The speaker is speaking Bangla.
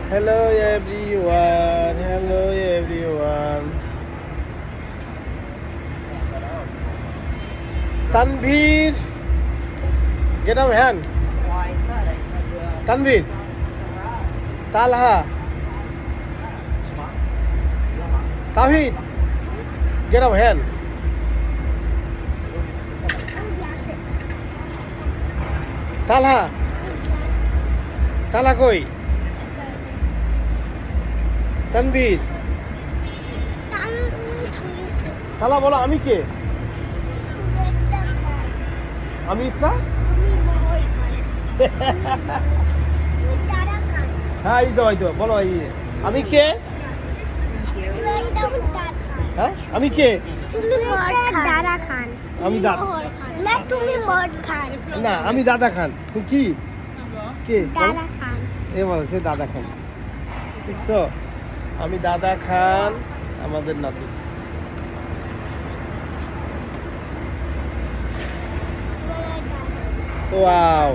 Hello everyone. Hello everyone. Tanvir, get up hand. Tanvir, Talha, Tawhid, get up hand. Talha, Talha koi? Tanvir, তালা বলো আমি কে? আমি ইফতা? হ্যাঁ এই তো বলো আমি কে? হ্যাঁ আমি কে? আমি দাদা না, আমি দাদা খান। তুমি কি কে? এ বলছে দাদা খান। দেখছো, আমি দাদা খান, আমাদের নাতি। ওয়াও।